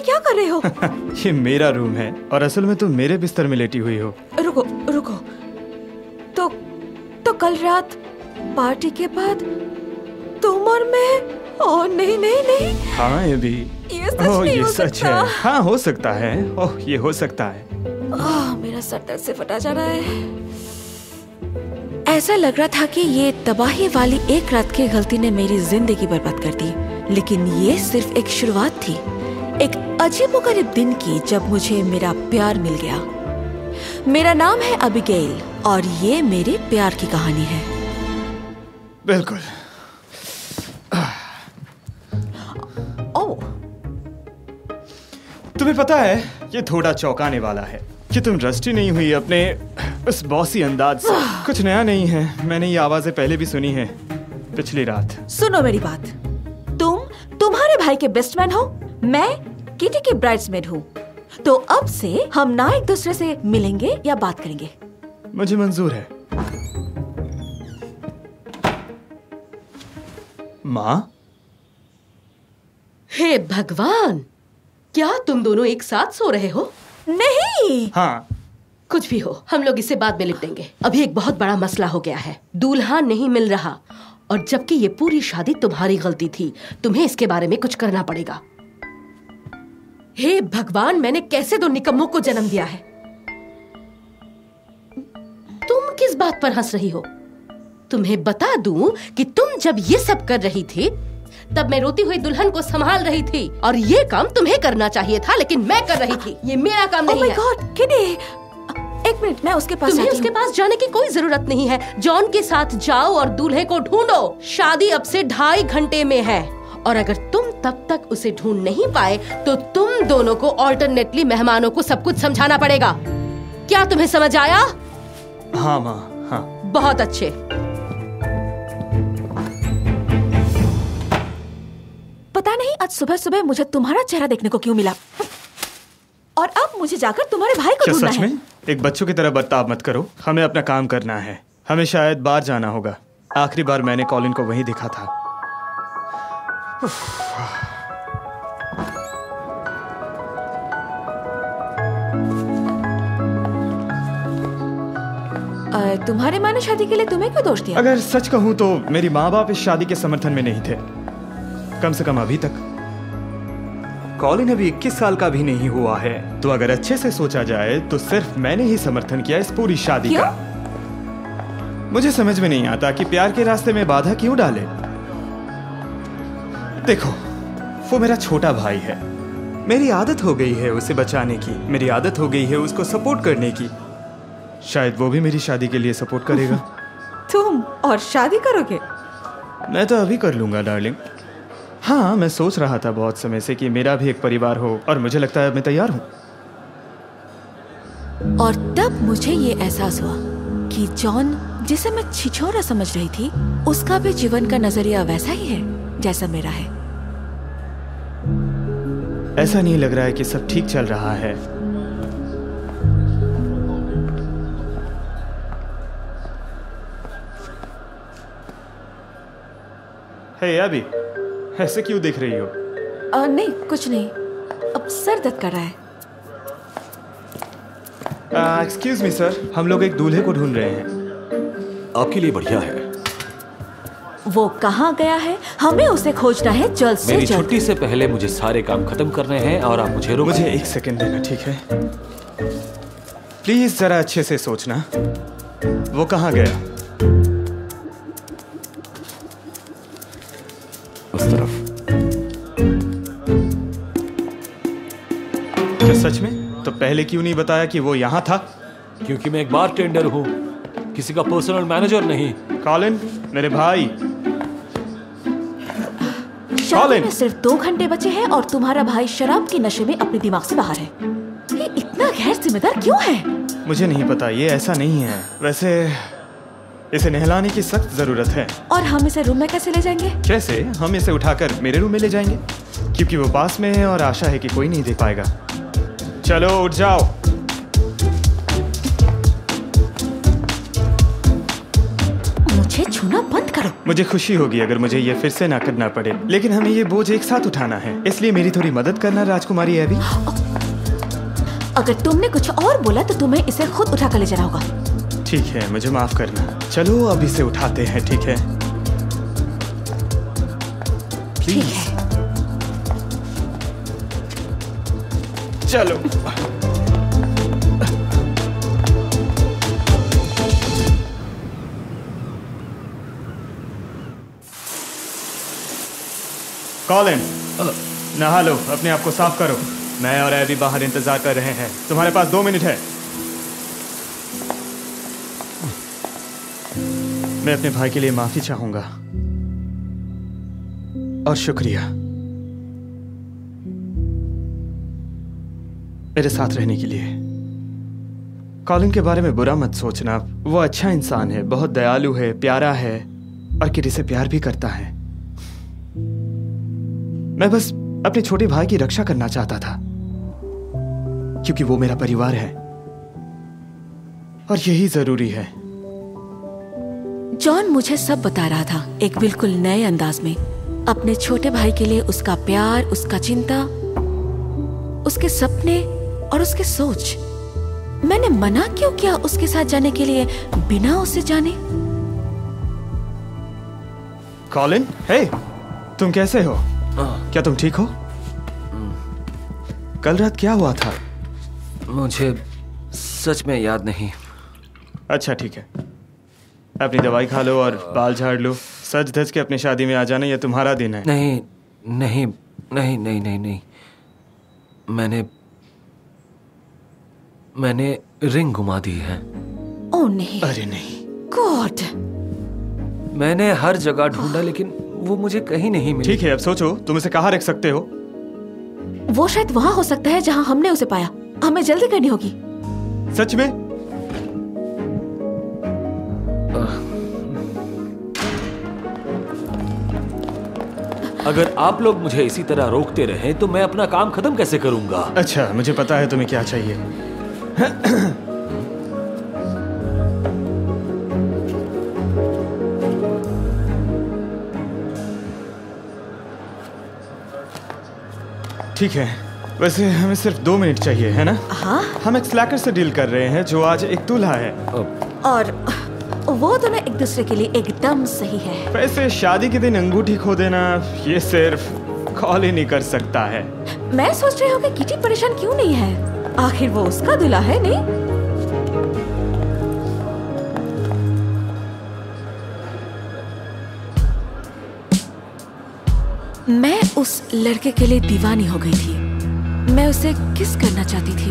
में क्या कर रहे हो? ये मेरा रूम है और असल में तुम मेरे बिस्तर में लेटी हुई हो। रुको रुको, तो कल रात पार्टी के बाद तुम और मैं? ओह नहीं नहीं नहीं। हाँ ये भी, ये सच नहीं हो सच सकता। है। हाँ हो सकता है। ओह ये हो सकता है। मेरा सर दर्द से फटा जा रहा है। ऐसा लग रहा था कि ये तबाही वाली एक रात की गलती ने मेरी जिंदगी बर्बाद कर दी, लेकिन ये सिर्फ एक शुरुआत थी, एक अजीबोगरीब दिन की जब मुझे मेरा प्यार मिल गया। मेरा नाम है अबिगेल और ये मेरे प्यार की कहानी है। बिल्कुल। ओह, तुम्हें पता है ये थोड़ा चौंकाने वाला है कि तुम रस्टी नहीं हुई अपने उस बॉसी अंदाज से। कुछ नया नहीं है, मैंने ये आवाजें पहले भी सुनी है पिछली रात। सुनो मेरी बात, तुम्हारे भाई के बेस्ट मैन हो, मैं किटी की ब्राइड्समेड हूँ, तो अब से हम ना एक दूसरे से मिलेंगे या बात करेंगे। मुझे मंजूर है। माँ? हे भगवान, क्या तुम दोनों एक साथ सो रहे हो? नहीं। हाँ। कुछ भी हो, हम लोग इससे बाद में निपटेंगे। अभी एक बहुत बड़ा मसला हो गया है, दूल्हा नहीं मिल रहा, और जबकि ये पूरी शादी तुम्हारी गलती थी, तुम्हें इसके बारे में कुछ करना पड़ेगा। हे भगवान, मैंने कैसे दो निकम्मों को जन्म दिया है। तुम किस बात पर हंस रही हो? तुम्हें बता दूं कि तुम जब ये सब कर रही थी तब मैं रोती हुई दुल्हन को संभाल रही थी, और ये काम तुम्हें करना चाहिए था, लेकिन मैं कर रही थी। ये मेरा काम नहीं है। ओह माय गॉड, किटी, एक मिनट, मैं उसके पास तुम्हें उसके पास जाने की कोई जरूरत नहीं है। जॉन के साथ जाओ और दूल्हे को ढूंढो। शादी अब से 2.5 घंटे में है, और अगर तुम तब तक उसे ढूंढ नहीं पाए तो तुम दोनों को ऑल्टरनेटली मेहमानों को सब कुछ समझाना पड़ेगा। क्या तुम्हें समझ आया? हाँ माँ, हाँ। बहुत अच्छे। पता नहीं आज सुबह सुबह मुझे तुम्हारा चेहरा देखने को क्यों मिला, और अब मुझे जाकर तुम्हारे भाई को ढूंढना है। सच में? एक बच्चों की तरह बर्ताव मत करो, हमें अपना काम करना है। हमें शायद बाहर जाना होगा। आखिरी बार मैंने कॉलिन को वहीं देखा था। तुम्हारे माँ ने शादी के लिए तुम्हें क्यों दोष दिया? अगर सच कहूँ तो मेरी माँ बाप इस शादी के समर्थन में नहीं थे, कम से कम अभी तक। कॉलिन अभी 21 साल का भी नहीं हुआ है, तो अगर अच्छे से सोचा जाए तो सिर्फ मैंने ही समर्थन किया इस पूरी शादी का। मुझे समझ में नहीं आता कि प्यार के रास्ते में बाधा क्यों डाले। देखो, वो मेरा छोटा भाई है, मेरी आदत हो गई है उसे बचाने की, मेरी आदत हो गई है उसको सपोर्ट करने की। शायद वो भी मेरी शादी के लिए सपोर्ट करेगा। तुम और शादी करोगे? मैं तो अभी कर लूंगा डार्लिंग। हाँ, मैं सोच रहा था बहुत समय से कि मेरा भी एक परिवार हो, और मुझे लगता है मैं तैयार हूँ। और तब मुझे ये एहसास हुआ कि जॉन, जिसे मैं छिछोरा समझ रही थी, उसका भी जीवन का नजरिया वैसा ही है जैसा मेरा है। ऐसा नहीं लग रहा है कि सब ठीक चल रहा है। हे अभी, ऐसे क्यों देख रही हो? नहीं, कुछ नहीं, अब सर दर्द कर रहा है। एक्सक्यूज मी सर, हम लोग एक दूल्हे को ढूंढ रहे हैं। आपके लिए बढ़िया है। वो कहाँ गया है? हमें उसे खोजना है जल्द से जल्द। मेरी छुट्टी से पहले मुझे सारे काम खत्म करने हैं, और आप मुझे रोक। मुझे 1 सेकंड देना, ठीक है? प्लीज जरा अच्छे से सोचना। वो कहाँ गया? उस तरफ। क्या सच में? तो पहले क्यों नहीं बताया कि वो यहाँ था? क्योंकि मैं एक बारटेंडर हूँ, किसी का पर्सनल मैनेजर नहीं। कॉलिन, मेरे भाई। शादी में सिर्फ 2 घंटे बचे हैं और तुम्हारा भाई शराब के नशे में अपने दिमाग से बाहर है। ये इतना गैर जिम्मेदार क्यों है? मुझे नहीं पता, ये ऐसा नहीं है। वैसे इसे नहलाने की सख्त जरूरत है। और हम इसे रूम में कैसे ले जाएंगे? कैसे? हम इसे उठाकर मेरे रूम में ले जाएंगे, क्योंकि वो पास में है और आशा है कि कोई नहीं देख पाएगा। चलो उठ जाओ। मुझे छूना बंद करो। मुझे खुशी होगी अगर मुझे ये फिर से ना करना पड़े, लेकिन हमें ये बोझ एक साथ उठाना है, इसलिए मेरी थोड़ी मदद करना राजकुमारी एबी। अगर तुमने कुछ और बोला तो तुम्हें इसे खुद उठा कर ले जाना होगा। ठीक है, मुझे माफ करना। चलो अब इसे उठाते हैं, ठीक है? ठीक है। चलो। कॉलिन, नहा लो, अपने आप को साफ करो। मैं और एबी बाहर इंतजार कर रहे हैं। तुम्हारे पास 2 मिनट है। मैं अपने भाई के लिए माफी चाहूंगा और शुक्रिया मेरे साथ रहने के लिए। कॉलिन के बारे में बुरा मत सोचना, वो अच्छा इंसान है, बहुत दयालु है, प्यारा है और किसी से प्यार भी करता है। मैं बस अपने छोटे भाई की रक्षा करना चाहता था क्योंकि वो मेरा परिवार है और यही जरूरी है। जॉन मुझे सब बता रहा था, एक बिल्कुल नए अंदाज में। अपने छोटे भाई के लिए उसका प्यार, उसका चिंता, उसके सपने और उसकी सोच। मैंने मना क्यों किया उसके साथ जाने के लिए बिना उसे जाने? कॉलिन, हे, तुम कैसे हो? क्या तुम ठीक हो? कल रात क्या हुआ था? मुझे सच में याद नहीं। अच्छा ठीक है, अपनी दवाई खा लो और बाल झाड़ लो। सज धज के अपनी शादी में आ जाना, ये तुम्हारा दिन है। नहीं नहीं नहीं नहीं नहीं नहीं, मैंने रिंग घुमा दी है। ओह नहीं। अरे नहीं। गॉड। मैंने हर जगह ढूंढा लेकिन वो मुझे कहीं नहीं मिली। ठीक है, अब सोचो तुम इसे कहाँ रख सकते हो? वो शायद वहां हो सकता है जहां हमने उसे पाया। हमें जल्दी करनी होगी। सच में? अगर आप लोग मुझे इसी तरह रोकते रहे तो मैं अपना काम खत्म कैसे करूंगा? अच्छा, मुझे पता है तुम्हें क्या चाहिए। ठीक है, वैसे हमें सिर्फ 2 मिनट चाहिए, है ना? हाँ। हम एक स्लैकर से डील कर रहे हैं जो आज एक दूल्हा है। और वो दोनों एक दूसरे के लिए एकदम सही है। वैसे शादी के दिन अंगूठी खो देना ये सिर्फ कॉलिन ही कर सकता है। मैं सोच रही हूँ कि किटी परेशान क्यों नहीं है, आखिर वो उसका दूल्हा है। नहीं, मैं उस लड़के के लिए दीवानी हो गई थी। मैं उसे किस करना चाहती थी,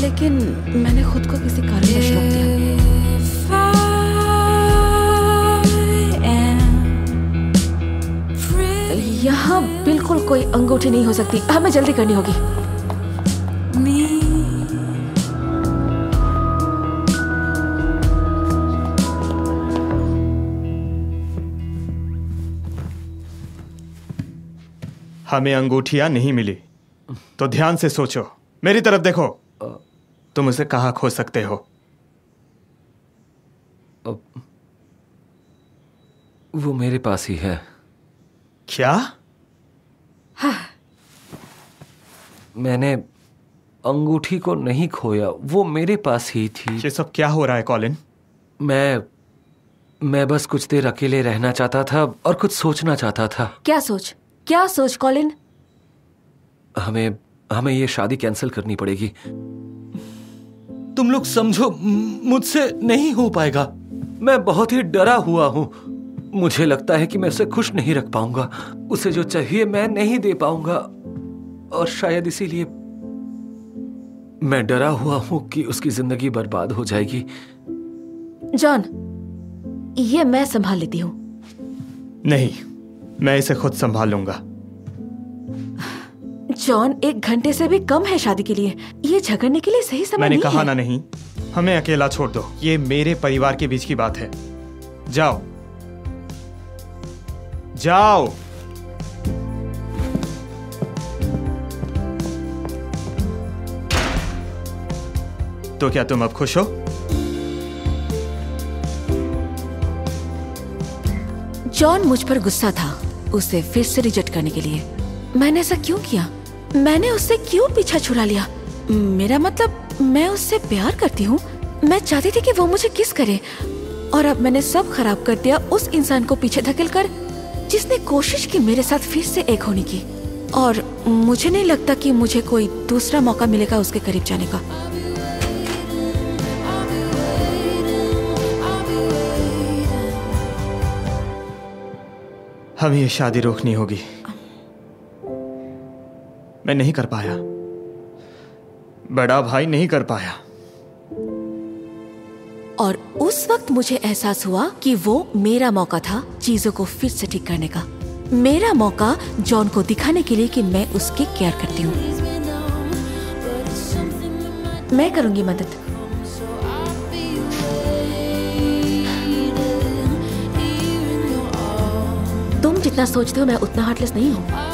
लेकिन मैंने खुद को किसी कारणवश रोक दिया। यहाँ बिल्कुल कोई अंगूठी नहीं हो सकती, हमें जल्दी करनी होगी। हमें अंगूठियां नहीं मिली तो ध्यान से सोचो, मेरी तरफ देखो। तुम उसे कहाँ खो सकते हो? वो मेरे पास ही है। क्या? हाँ। मैंने अंगूठी को नहीं खोया, वो मेरे पास ही थी। ये सब क्या हो रहा है कॉलिन? मैं बस कुछ देर अकेले रहना चाहता था और कुछ सोचना चाहता था। क्या सोच कॉलिन? हमें ये शादी कैंसिल करनी पड़ेगी। तुम लोग समझो, मुझसे नहीं हो पाएगा। मैं बहुत ही डरा हुआ हूं। मुझे लगता है कि मैं उसे खुश नहीं रख पाऊंगा। उसे जो चाहिए मैं नहीं दे पाऊंगा और शायद इसीलिए मैं डरा हुआ हूं कि उसकी जिंदगी बर्बाद हो जाएगी। जॉन, ये मैं संभाल लेती हूँ। नहीं, मैं इसे खुद संभाल लूंगा। जॉन, 1 घंटे से भी कम है शादी के लिए। ये झगड़ने के लिए सही समय मैंने नहीं कहा है। ना नहीं। हमें अकेला छोड़ दो, ये मेरे परिवार के बीच की बात है। जाओ जाओ। तो क्या तुम अब खुश हो? जॉन मुझ पर गुस्सा था उसे फिर से रिजेक्ट करने के लिए। मैंने ऐसा क्यों किया? मैंने उससे क्यों पीछा छुड़ा लिया? मेरा मतलब मैं उससे प्यार करती हूँ। मैं चाहती थी कि वो मुझे किस करे, और अब मैंने सब खराब कर दिया उस इंसान को पीछे धकेल कर जिसने कोशिश की मेरे साथ फिर से एक होने की। और मुझे नहीं लगता कि मुझे कोई दूसरा मौका मिलेगा उसके करीब जाने का। हमें ये शादी रोकनी होगी। मैं नहीं कर पाया, बड़ा भाई नहीं कर पाया। और उस वक्त मुझे एहसास हुआ कि वो मेरा मौका था चीजों को फिर से ठीक करने का। मेरा मौका जॉन को दिखाने के लिए कि मैं उसकी केयर करती हूँ। मैं करूंगी मदद। तुम जितना सोचते हो मैं उतना हार्टलेस नहीं हूँ।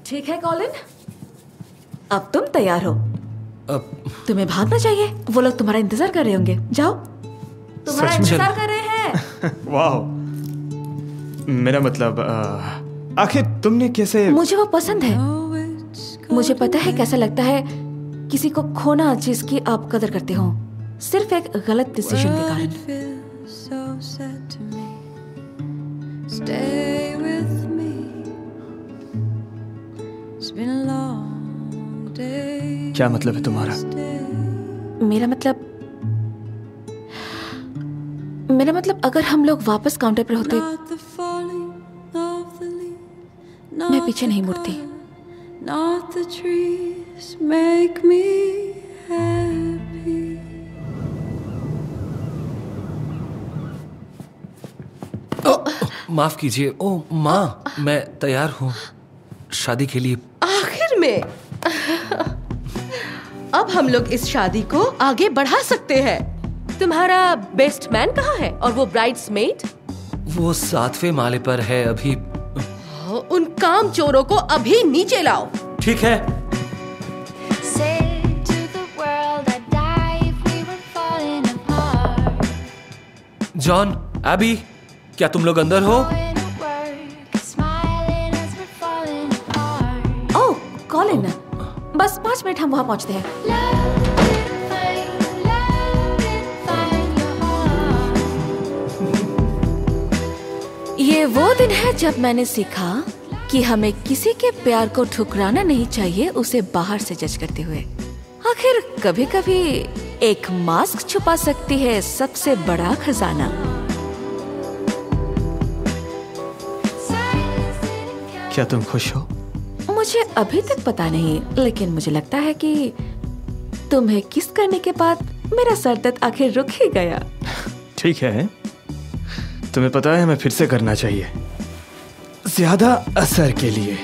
ठीक है कॉलिन, अब तुम तैयार हो। अब तुम्हें भागना चाहिए, वो लोग तुम्हारा इंतजार कर रहे होंगे। जाओ, तुम्हारा सच में? इंतजार कर रहे हैं। वाह, मेरा मतलब आखिर तुमने कैसे? मुझे वो पसंद है। मुझे पता है कैसा लगता है किसी को खोना जिसकी आप कदर करते हो, सिर्फ एक गलत डिसीजन के कारण। क्या मतलब है तुम्हारा? मेरा मतलब अगर हम लोग वापस काउंटर पर होते, मैं पीछे नहीं मुड़ती। माफ कीजिए। ओ माँ, मैं तैयार हूँ शादी के लिए। आखिर में अब हम लोग इस शादी को आगे बढ़ा सकते हैं। तुम्हारा बेस्ट मैन कहाँ है और वो ब्राइड्समेड? वो 7वें माले पर है अभी। उन काम चोरों को अभी नीचे लाओ। ठीक है। जॉन, एबी, क्या तुम लोग अंदर हो? ओह कॉलिन, बस 5 मिनट, हम वहाँ पहुँचते हैं। ये वो दिन है जब मैंने सीखा कि हमें किसी के प्यार को ठुकराना नहीं चाहिए, उसे बाहर से जज करते हुए। आखिर कभी कभी एक मास्क छुपा सकती है सबसे बड़ा खजाना। क्या तुम खुश हो? मुझे अभी तक पता नहीं, लेकिन मुझे लगता है कि तुम्हें किस करने के बाद मेरा सर दर्द आखिर रुक ही गया। ठीक है, तुम्हें पता है हमें फिर से करना चाहिए, ज्यादा असर के लिए।